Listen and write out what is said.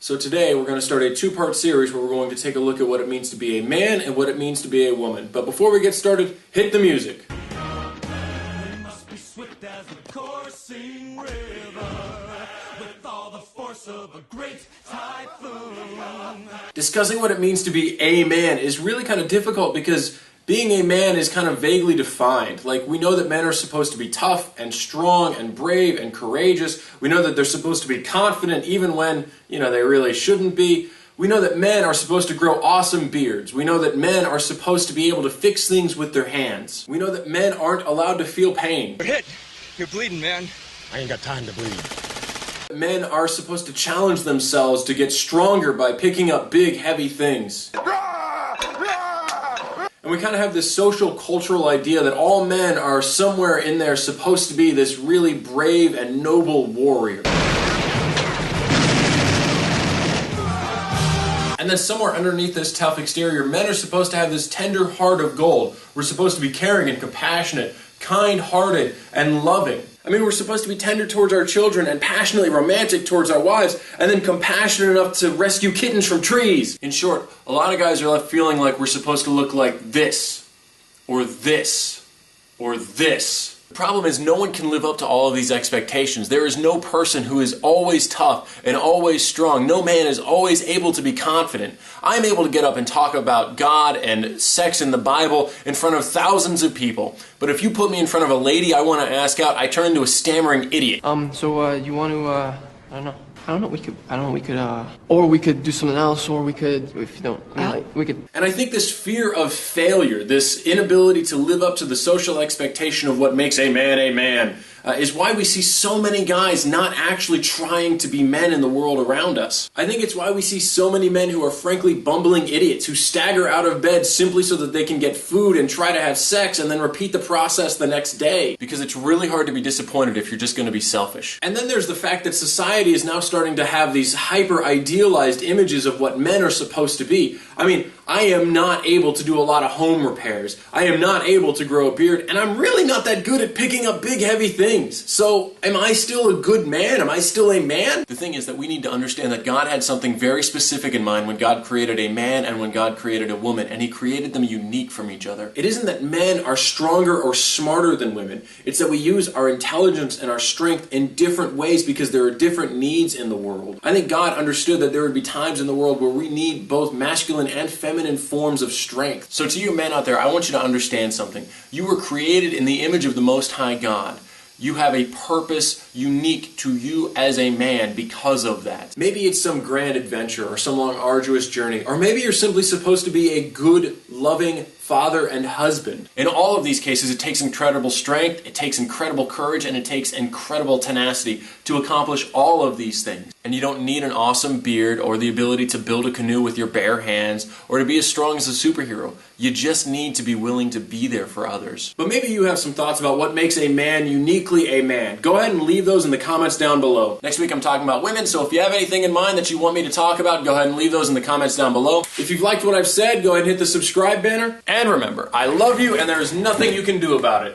So today we're going to start a two-part series where we're going to take a look at what it means to be a man and what it means to be a woman. But before we get started, hit the music. We must be swift as a coursing river, with all the force of a great typhoon. Discussing what it means to be a man is really kind of difficult because being a man is kind of vaguely defined. Like, we know that men are supposed to be tough and strong and brave and courageous. We know that they're supposed to be confident even when, they really shouldn't be. We know that men are supposed to grow awesome beards. We know that men are supposed to be able to fix things with their hands. We know that men aren't allowed to feel pain. You're hit. You're bleeding, man. I ain't got time to bleed. Men are supposed to challenge themselves to get stronger by picking up big, heavy things. And we kind of have this social, cultural idea that all men are somewhere in there supposed to be this really brave and noble warrior. And then somewhere underneath this tough exterior, men are supposed to have this tender heart of gold. We're supposed to be caring and compassionate, kind-hearted, and loving. We're supposed to be tender towards our children and passionately romantic towards our wives, and then compassionate enough to rescue kittens from trees. In short, a lot of guys are left feeling like we're supposed to look like this, or this, or this. The problem is no one can live up to all of these expectations. There is no person who is always tough and always strong. No man is always able to be confident. I'm able to get up and talk about God and sex in the Bible in front of thousands of people. But if you put me in front of a lady I want to ask out, I turn into a stammering idiot. You want to, I don't know, or we could do something else, or we could, if you don't, we could. And I think this fear of failure, this inability to live up to the social expectation of what makes a man, is why we see so many guys not actually trying to be men in the world around us. I think it's why we see so many men who are frankly bumbling idiots, who stagger out of bed simply so that they can get food and try to have sex and then repeat the process the next day. Because it's really hard to be disappointed if you're just going to be selfish. And then there's the fact that society is now starting to have these hyper-idealized images of what men are supposed to be. I am not able to do a lot of home repairs. I am not able to grow a beard, and I'm really not that good at picking up big, heavy things. So, am I still a good man? Am I still a man? The thing is that we need to understand that God had something very specific in mind when God created a man and when God created a woman, and He created them unique from each other. It isn't that men are stronger or smarter than women. It's that we use our intelligence and our strength in different ways because there are different needs in the world. I think God understood that there would be times in the world where we need both masculine and feminine forms of strength. So to you men out there, I want you to understand something. You were created in the image of the Most High God. You have a purpose unique to you as a man because of that. Maybe it's some grand adventure or some long arduous journey, or maybe you're simply supposed to be a good, loving father and husband. In all of these cases, it takes incredible strength, it takes incredible courage, and it takes incredible tenacity to accomplish all of these things. And you don't need an awesome beard or the ability to build a canoe with your bare hands or to be as strong as a superhero. You just need to be willing to be there for others. But maybe you have some thoughts about what makes a man uniquely a man. Go ahead and leave those in the comments down below. Next week I'm talking about women, so if you have anything in mind that you want me to talk about, go ahead and leave those in the comments down below. If you've liked what I've said, go ahead and hit the subscribe banner. And remember, I love you and there is nothing you can do about it.